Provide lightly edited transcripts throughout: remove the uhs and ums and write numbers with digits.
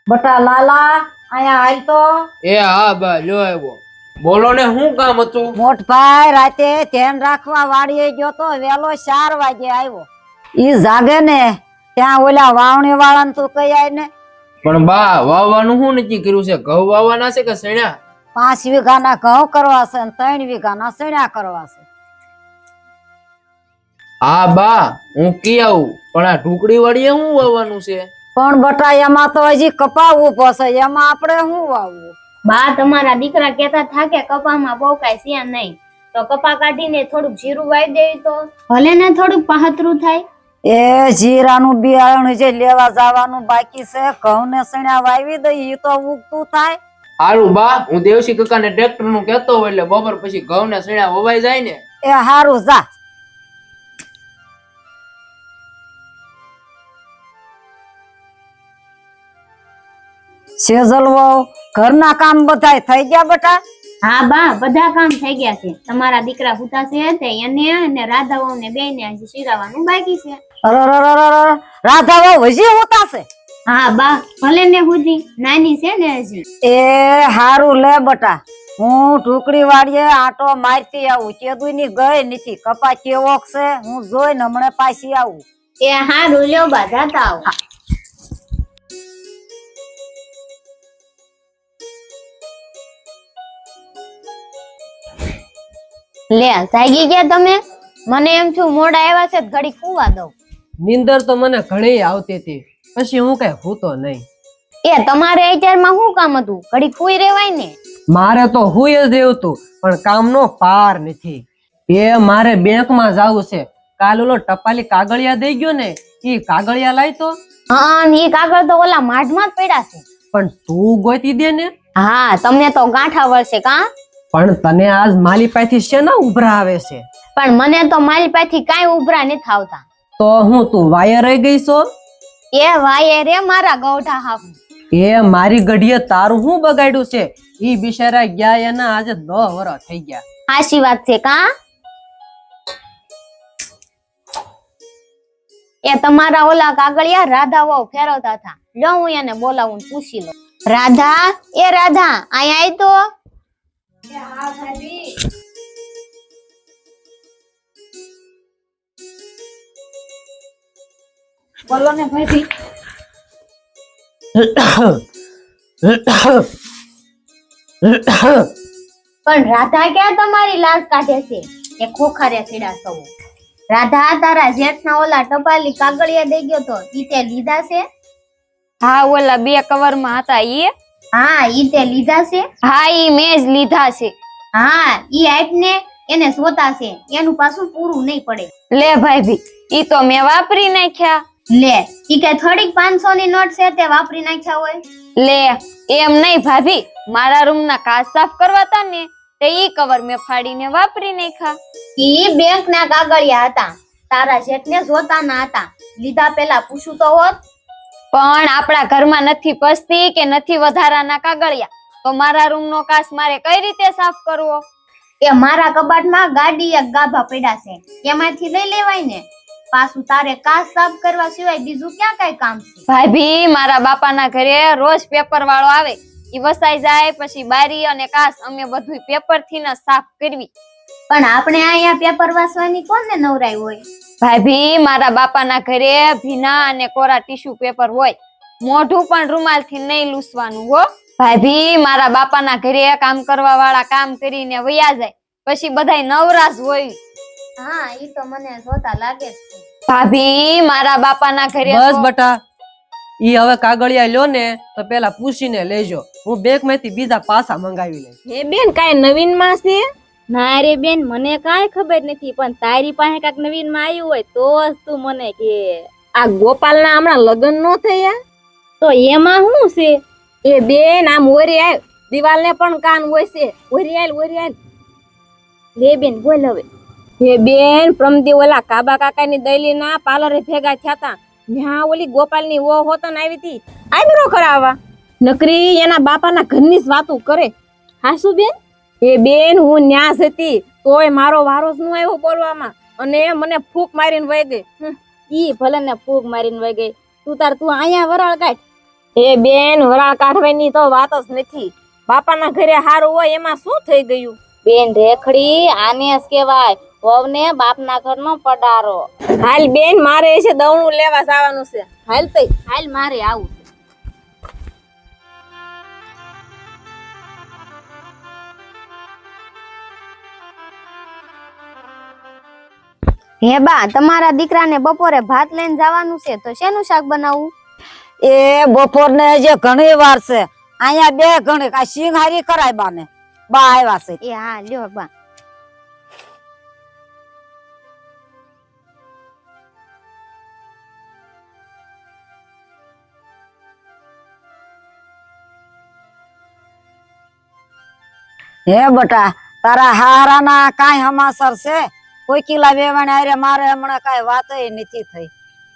બટા લાલા અહીંયા હાલ તો એ હા બા લ્યો આવ્યો. બોલો ને શું કામ હતું? મોટભાઈ રાતે ધ્યાન રાખવા વાડીએ ગયો તો વેલો 4 વાગે આવ્યો. ઈ જાગે ને ત્યાં ઓલા વાવણી વાળાને તું કઈ આય ને પણ બા વાવવાનું શું નક્કી કર્યું છે? ઘઉં વાવવાના છે કે સણ્યા? 5 વીઘાના ઘઉં કરવા છે ને 3 વીઘાના સણ્યા કરવા છે. હા બા હું કી આવું, પણ આ ઢુકડી વાળીએ શું વાવવાનું છે? પણ બટા એમાં તો હજી કપા ઉભો છે, એમાં આપણે શું વાવવું? બા તમારા દીકરા કેતા થા કે કપામાં બહુ કાંઈ છે નહીં, તો કપા કાઢીને થોડુંક જીરું વાવી દેવી તો ભલે ને થોડુંક પાહતરું થાય. એ જીરાનું બિયારણ જે લેવા જવાનું બાકી છે, ઘઉં ને સણ્યા વાવી દઈ ઈ તો ઉગતું થાય. હારું બા, હું દેવસી કાકાને ટ્રેક્ટર નું કહેતો હોય એટલે બપોર પછી ઘઉં ને સણ્યા વવાઈ જાય ને. એ હારું જા. સેજલ વહુ ઘરના કામ બધાય થઈ ગયા બટા? હા બા બધા કામ થઈ ગયા છે. તમારા દીકરા હુતા છે તે એને અને રાધાઓ ને બેને હજી શીરાવાનું બાકી છે. રાધા વહુ હજી હોતા છે? હા બા ભલે ને હુજી નાની છે ને હજી. એ હારું લે બટા, હું ઢુકડી વાળીએ આટો મારતી આવું. ચેદુની ગઈ નથી, કપા કેવો છે હું જોઈને હમણાં પાછી આવું. એ હારું લ્યો બા જાતા આવો. લે જાગી ગયા તમે? મને એમ થયું મોડા આવ્યા છે ઘડી કુવા દઉં. નીંદર તો મને ઘણી આવતી હતી, પછી હું કઈ હૂતો નહીં. એ તમારે અત્યારમાં શું કામ હતું? ઘડી કુઈ રેવાય ને. મારે તો હુંય જ રહેવું તું, પણ કામનો પાર નથી. એ મારે બેંકમાં જવું છે. કાલ ઓલો ટપાલી કાગળિયા દઈ ગયો ને, ઈ કાગળિયા લાય તો. હા ને કાગળ તો ઓલા માઢમાં જ પડ્યા છે. પણ તું ગોતી દે ને. હા તમને તો ગાંઠા વળશે કા? પણ તને આજ માલી પાસેથી શેના ઉભરા આવે છે? પણ મને તો મારી પાસેથી કાંઈ ઉભરા નથી આવતા. તો હું તું વાયર રહી ગઈ છો? એ વાયે રે મારા ગૌઢા હાહુ. એ મારી ગઢીએ તારું શું બગાડ્યું છે? ઈ બિચારા ગયા એના આજે 10 વર્ષ થઈ ગયા. હાચી વાત છે કા? એ તમારા ઓલા કાગળિયા રાધા વહુ ફેરવતા હતા. લો હું એને બોલાવું ને પૂછી લો. રાધા, એ રાધા અહીંયા આય તો. બોલો ને ભાઈ. પણ રાધા ક્યાં તમારી લાશ કાઢે છે? એ ખોખારે સીડા સૌ. રાધા તારા જેઠના ઓલા ટપાલી કાગળિયા દઈ ગયો તો ઈ તે લીધા છે? હા ઓલા 2 કવરમાં હતા ઈ. હા ઈ તે લીધા છે? હા ઈ મેં જ લીધા છે. હા ઈ આઈટને એને સોતા છે, એનું પાછું પૂરું નહીં પડે. લે ભાઈ ઈ તો મેં વાપરી નાખ્યા. લે ઈ કે થોડીક 500 ની નોટ છે તે વાપરી નાખ્યા હોય? લે એમ નહીં ભાભી, મારા રૂમ ના કાચ સાફ કરવા તા ને તે ઈ કવર મેં ફાડીને વાપરી નાખ્યા. ઈ બેંક ના કાગળિયા હતા, તારા જેઠને જોતાના હતા. લીધા પેલા પૂછું તો હોત. પણ આપણા ઘરમાં નથી પસતી કે નથી વધારાના કાગળિયા, તો મારા રૂમ નો કાચ મારે કઈ રીતે સાફ કરવો? એ મારા કબાટમાં ગાડી એક ગાભા પડ્યા છે, એમાંથી લઈ લેવાય ને. પાછું તારે કાચ સાફ કરવા સિવાય બીજું ક્યાં કઈ કામ છે? ભાભી મારા બાપાના ઘરે રોજ પેપર વાળો આવે, ઈ વસાઈ જાય પછી બારી અને કાચ અમે બધું પેપર થી ન સાફ કરવી. પણ આપણે અહીંયા પેપર વાસવાની કોને નવરાઈ હોય? ભાભી મારા બાપાના ઘરે ભીના અને કોરા ટીશ્યુ પેપર હોય, મોઢું પણ રૂમાલ થી નહીં લૂસવાનું હો. ભાભી મારા બાપાના ઘરે કામ કરવા વાળા કામ કરીને વયા જાય, પછી બધાય નવરાશ હોય. હા ઈ તો મને જોતા લાગે જ છે. ભાભી મારા બાપાના ઘરે બસ બટા, ઈ હવે કાગળિયા લ્યો ને તો પેલા પૂછીને લેજો. હું બેંક માંથી બીજા પાછા મંગાવી લઈશ. હે બેન કાંઈ નવીન માં છે? ના રે બેન મને કાંઈ ખબર નથી, પણ તારી પાસે કાંઈક નવીન માં આવ્યું હોય તો જ તું મને કે. આ ગોપાલ ના હમણાં લગ્ન નો થયા તો એમાં શું છે? એ બેન આમ ઓરી આવ, દિવાલ ને પણ કાન હોય છે. ઓરી આલ લે બેન બોલ હવે. હે બેન પ્રમદી ઓલા કાબા કાકા ની દઈલી ના પાર્લરે ભેગા થયા તા, ત્યાં ઓલી ગોપાલ ની વો હોતન આવી હતી આઈબ્રો કરાવવા. નકરી એના બાપાના ઘરની જ વાતો કરે. હાસુ બેન? એ બેન હું ન્યાસ હતી તોય મારો વારો જ નું આવ્યો બોલવામાં, અને મને ફૂક મારીને વહી ગઈ. ઈ ભલે ને ફૂક મારીને વહી ગઈ, તું અહીંયા વરાળ કાઢ. એ બેન વરાળ કાઢવાની તો વાત જ નથી. બાપાના ઘરે હારું હોય એમાં શું થઈ ગયું? બેન રેખડી આને જ કહેવાય વહુને બાપના ઘરનો પડારો. હાલ બેન મારે છે દવણું લેવા જવાનું છે. હાલ તઈ હાલ મારે આવું છે. હે બા તમારા દીકરાને બપોરે ભાત લઈને જવાનું છે તો શેનું શાક બનાવવું? એ બપોરને જે ઘણી વાર છે, અહીંયા બે ઘણી આ સિંહારી કરાય બાને. બા આવ્યા છે. એ હા લ્યો બા. હે બટા, તારા હારાના કાંઈ હમાસર છે? કોઈ કિલા વેવાણે આરે મારે હમણાં કાંઈ વાતય નથી થઈ.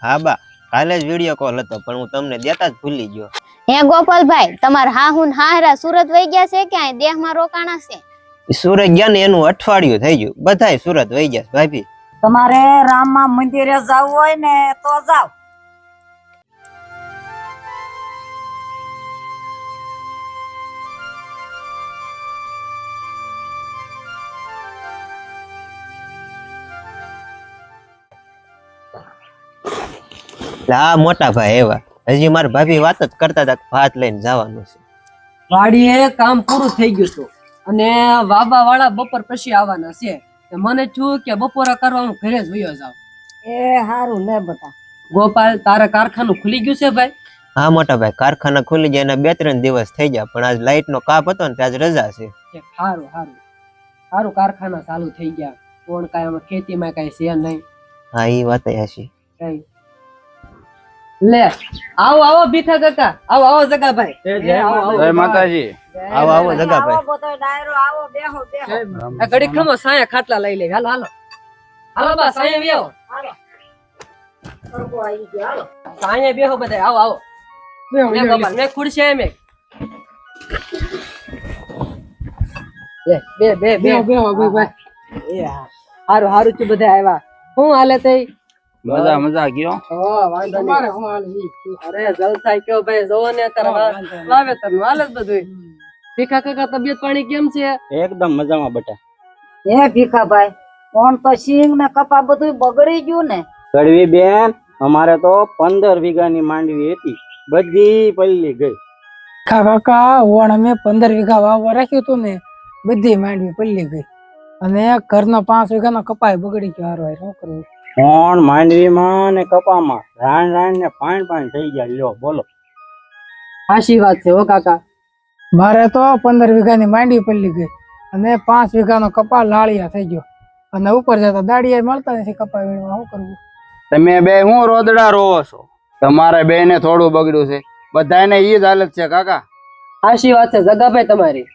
હા બા, કાલે જ વિડીયો કોલ હતો પણ હું તમને દેતા જ ભૂલી ગયો. હે ગોપાલભાઈ તમારા હાહુન હાહરા સુરત વઈ ગયા છે કે આ દેહમાં રોકાણા છે? સુરત ગયા ને એનું અઠવાડિયું થઈ ગયું, બધાય સુરત વઈ ગયા છે ભાભી. તમારે રામમાં મંદિરે જવું હોય ને તો જાવ. હા મોટા ભાઈ એવા, હજી મારા ભાભી વાત જ કરતા હતા કે ભાત લઈને જવાનું છે. વાડીએ કામ પૂરું થઈ ગયું હતું અને વાબા વાળા બપોર પછી આવવાના છે. તો મને છું કે બપોરા કરવા હું ઘરે જ વયો જાઉં. એ હારું લે બટા. ગોપાલ તારા કારખાનું ખુલી ગયું છે ભાઈ? હા મોટા ભાઈ, કારખાના ખુલી ગયા એના 2-3 દિવસ થઈ ગયા પણ આજ લાઈટ નો કાપ હતો ને આજ રજા છે. સારું સારું સારું, કારખાના ચાલુ થઈ ગયા. કોણ કાંઈ આમાં ખેતીમાં કાંઈ છે નહીં. હા એ વાત હશે. કઈ લે આવો આવો ભીખા કાકા, આવો આવો જગાભાઈ. જય માતાજી. આવો આવો જગાભાઈ. આવો બધો ડાયરો આવો, બેહો બેહો. આ ઘડી ખમો સાયા ખાટલા લઈ લે. હાલો હાલો હાલો બા, સાયા બેહો. સરખો આવી ગયો, હાલો. સાયા બેહો બધા. આવો આવો મેં ગોપાલ મેં ખુરશી એમ એક. બે બે બે બે ભાઈ. હારું હારું છે બધા આવ્યા. હું હાલે તઈ? મજા મજા ગયો. વાંધો નહીં. અરે જલસા કયો ભાઈ, જોવો ને અત્યારે વાવેતર નું હાલે જ બધું. ભીખા કાકા તબિયત પાણી કેમ છે? એકદમ મજામાં બેટા. હે ભીખાભાઈ, કોણ તો સિંગ ને કપા બધું બગડી ગયું ને? ગળવી બેન, અમારે તો 15 વીઘાની માંડવી હતી, બધી પલ્લી ગઈ. કાકા વણ અમે 15 વીઘા વાવવા રાખ્યું હતું ને, બધી માંડવી પલ્લી ગઈ અને ઘરના 5 વીઘાનો કપાય બગડી ગયો. હારો શું કરવું? પણ માંડવીમાં ને કપામાં રાણ રાણ ને પાણ થઈ ગયા. લ્યો બોલો. સાચી વાત છે હો કાકા. મારે તો 15 વીઘાની માંડવી પલ્લી ગઈ અને 5 વીઘાનો કપા લાળિયા થઈ ગયો અને ઉપર જતા દાડિયા મળતા નથી કપા વીણવા. શું કરવું? તમે બે હું રોદડા રોવો છો? તમારે બે ને થોડું બગડ્યું છે, બધાને ઈ જ હાલત છે કાકા. સાચી વાત છે જગાભાઈ તમારી.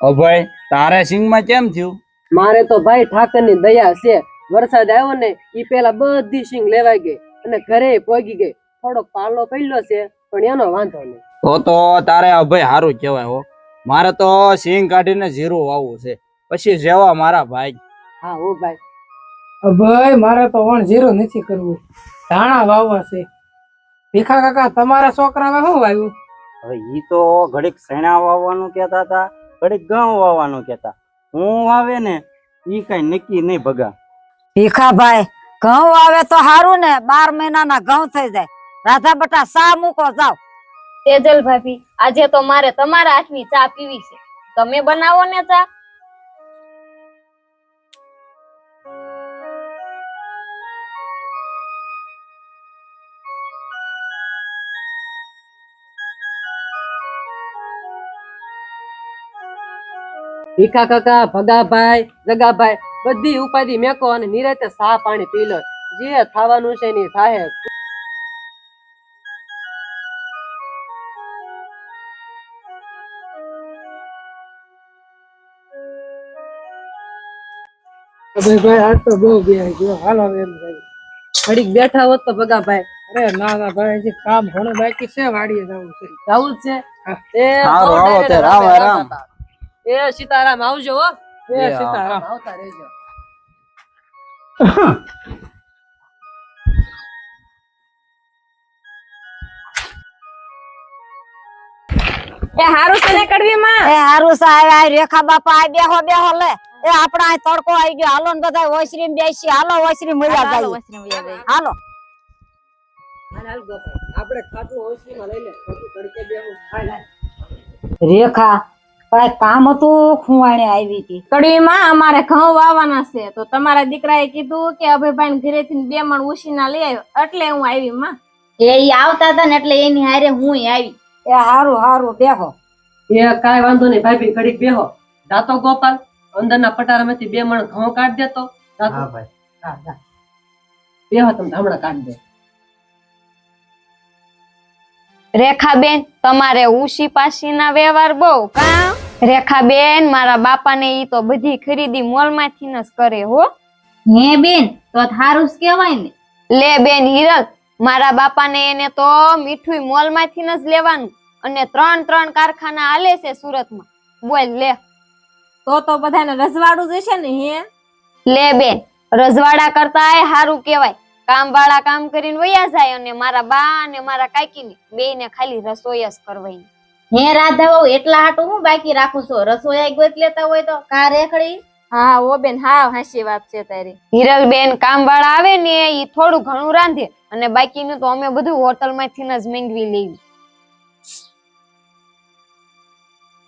અભય, તારે સિંગમાં કેમ થયું? મારે તો ભાઈ ઠાકરની દયા છે. વરસાદ આવ્યો ને ઈ પેલા બધી સિંગ લેવાઈ ગઈ અને ઘરે પોગી ગઈ. થોડોક પાલો પડ્યો છે પણ એનો વાંધો નહીં. તો તારે અભય હારું કહેવાય હો. મારે તો સિંગ કાઢીને જીરું વાવવું છે, પછી જેવા મારા ભાઈ. હા હો ભાઈ. ભાઈ મારે તો વણ જીરો નથી કરવું, ધાણા વાવવા છે. ભીખા કાકા તમારા છોકરામાં શું વાવ્યું? હવે ઈ તો ઘડીક સેણા વાવવાનું કેતા હતા, ઘડીક ઘઉં વાવવાનું કેતા. હું આવે ને ઈ કઈ નક્કી નહીં ભગા. ભીખાભાઈ, ઘઉં આવે તો હારું ને, 12 મહિનાના ઘઉં થઈ જાય. રાધા બટા સા મૂકો જાવ. તેજલ ભાભી, આજે તો મારે તમારા હાથની ચા પીવી છે. તમે બનાવો ને ચા. ભીખા કાકા, ભગાભાઈ, જગાભાઈ બધી ઉપાધિ મેકો અને નિરાતે સા પાણી પી લો. જે થવાનું છે ની થાય. ભાઈ આજ તો બહુ બે ગયો. હાલો એમ જાય. ઘડીક બેઠા હોત તો ભગાભાઈ. અરે ના ના ભાઈ, હજી કામ ઘણું બાકી છે, વાડીએ જવું છે. જવું જ છે. એ હારું, બહુ આવો તે, ડાયરેક્ટ રામ રામ રામ. હતા. એ સીતારામ આવજો હો. એ સીતારામ. આવતા રહેજો. એ હારું છે ને કડવી માં એ હારું સાહેબ આ રેખા બાપા આ બેહો બેહો લે એ આપણા આ તડકો આવી ગયો હાલો ને બધા ઓસરી માં બેસી હાલો ઓસરી મળ્યા જાય હાલો આપણે ખાટું હોશીમાં લઈ લે ખોટું તડકે બેહું હાલ રેખા કઈ કામ હતું ખુવાણે આવી હતી કડવી માં અમારે ઘઉં વાવવાના છે તો તમારા દીકરાએ કીધું કે અભયભાઈ ઘરેથી 2 મણ ઉશીના લઈ આવ્યો એટલે હું આવી માં એ ઈ આવતા હતા ને એટલે એની હારે હું આવી એ હારું હારું બેહો એ કાંઈ વાંધો નહીં ભાઈ ઘડીક બેહો જાતો ગોપાલ અંદરના પટારામાંથી 2 મણ ઘઉં કાઢ દેતો જાતો. હા ભાઈ હા, જા. બેહો તમે હમણાં કાઢ દે રેખાબેન તમારે ઉશી પાસીના વ્યવહાર બહુ કા રેખાબેન મારા બાપાને ઈ તો બધી ખરીદી મોલમાંથી જ કરે હો હે બેન તો થારું જ કહેવાય ને લે બેન હિરલ મારા બાપાને એને તો મીઠું મોલમાંથી જ લેવાનું અને 3 કારખાના હાલે છે સુરતમાં બોલ લે તો બધાને રજવાડું જશે ને હે લે બેન રજવાડા કરતા એ હારું કેવાય કામ વાળા કામ કરીને વયા જાય અને મારા બા અને મારા કાકીની બેયને ખાલી રસોઈ જ કરવાની હે રાધા વહુ એટલા હાટું હું બાકી રાખું છો રસોઈ ગોત લેતા હોય તો કા રેખડી હા ઓ બેન હા હાચી વાત છે તારી હિરલ બેન કામ વાળા આવે ને ઈ થોડું ઘણું રાંધે અને બાકીનું તો અમે બધું હોટલ માંથી જ મેંગવી લેવી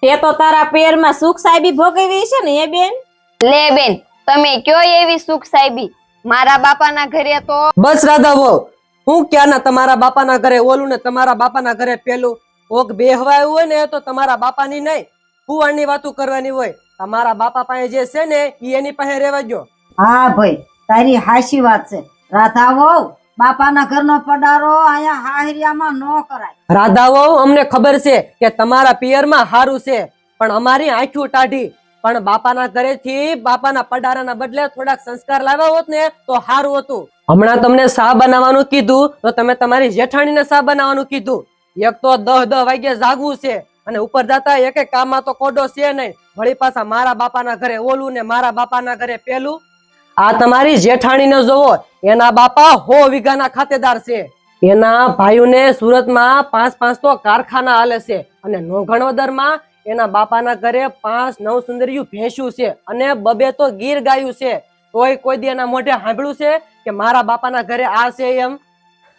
તે તો તારા પેરમાં સુખ સાહેબી ભોગવી છે ને હે બેન લે બેન તમે કયો એવી સુખ સાહેબી મારા બાપાના ઘરે તો બસ રાધા વહુ હું ક્યાંના તમારા બાપાના ઘરે ઓલું ને તમારા બાપાના ઘરે પેલું કોક બેહવાયું હોય ને તો તમારા બાપાની નહીં ફુવાણની વાતું કરવાની હોય તમારા બાપા પાસે જે છે ને ઈ એની પાસે રહેવા દો હા ભાઈ તારી હાચી વાત છે રાધા વહુ બાપાના ઘરનો પડારો અહીંયા હાહરિયામાં ન કરાય રાધા વહુ અમને ખબર છે કે તમારા પિયરમાં હારું છે પણ અમારી આંખું ટાઢી પણ બાપાના ઘરેથી બાપાના પડારાના બદલે થોડાક સંસ્કાર લાવ્યા હોત ને તો હારું હતું હમણાં તમને સા બનાવવાનું કીધું તો તમે તમારી જેઠાણીને સા બનાવવાનું કીધું એક તો 10 વાગે જાગવું છે અને ઉપર જતા એક કામમાં તો કોડો છે નહીં વળી પાછા મારા બાપાના ઘરે ઓલું ને મારા બાપાના ઘરે પેલું આ તમારી જેઠાણીને જોવો એના બાપા 100 વીઘાના ખાતેદાર છે એના ભાઈઓને સુરતમાં 5 તો કારખાના હાલે છે અને નોંઘણવદરમાં એના બાપાના ઘરે 5 9 સુંદરીયું ભેંસું છે અને 2 તો ગીર ગાયું છે તોય કોઈ દી એના મોઢે સાંભળ્યું છે કે મારા બાપાના ઘરે આ છે એમ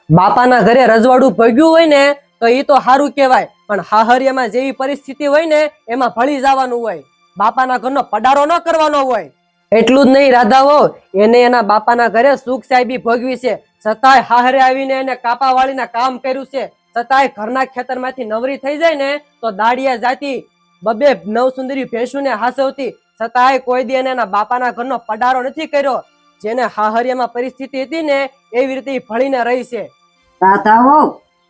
બાપાના ઘરે રજવાડું ભોગ્યું હોય ને તો ઈ તો સારું કહેવાય પણ હાહરિયામાં જેવી પરિસ્થિતિ હોય ને એમાં ભળી જવાનું હોય બાપાના ઘરનો પડારો ન કરવાનો હોય એટલું જ નહીં રાધા વહુ એને એના બાપાના ઘરે સુખ સાહેબી ભોગવી છે છતાંય હાહરે આવીને એને કાપા વાળીને કામ કર્યું છે છતાંય ઘરના ખેતરમાંથી નવરી થઈ જાય ને તો દાડિયા જાતી 2 9 સુંદરી ભેંસુને હાસવતી છતાંય કોઈ દી એને એના બાપાના ઘરનો પડારો નથી કર્યો જેને હાહરિયામાં પરિસ્થિતિ હતી ને એવી રીતે ભળીને રહી છે રાધા વહુ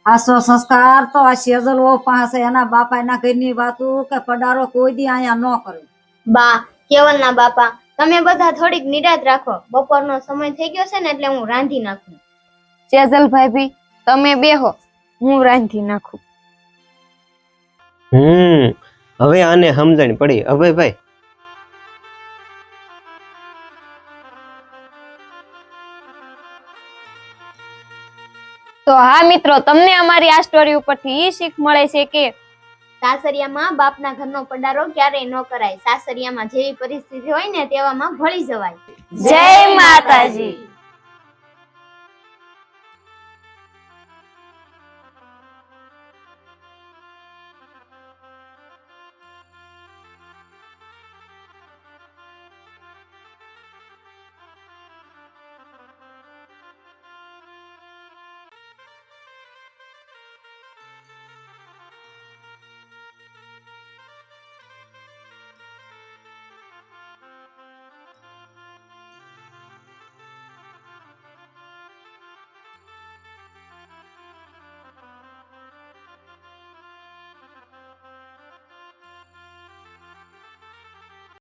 આસો સંસ્કાર તો આ સેજલ વહુ પાસે એના બાપા એના ઘરની વાતું કે પડારો કોઈ દી અહીંયા ન કરે બા કેવલના બાપા તમે બધા થોડીક નિરાત રાખો બપોરનો સમય થઈ ગયો છે ને એટલે હું રાંધી નાખું સેજલ ભાભી તમે બેહો હું રાંધી નાખું હવે આને સમજણ પડી અભયભાઈ તો હા મિત્રો તમને અમારી આ સ્ટોરી ઉપરથી ઈ શીખ મળે છે કે સાસરિયામાં બાપના ઘરનો પડારો ક્યારેય ન કરાય સાસરિયામાં જેવી પરિસ્થિતિ હોય ને તેવામાં ભળી જવાય જય માતાજી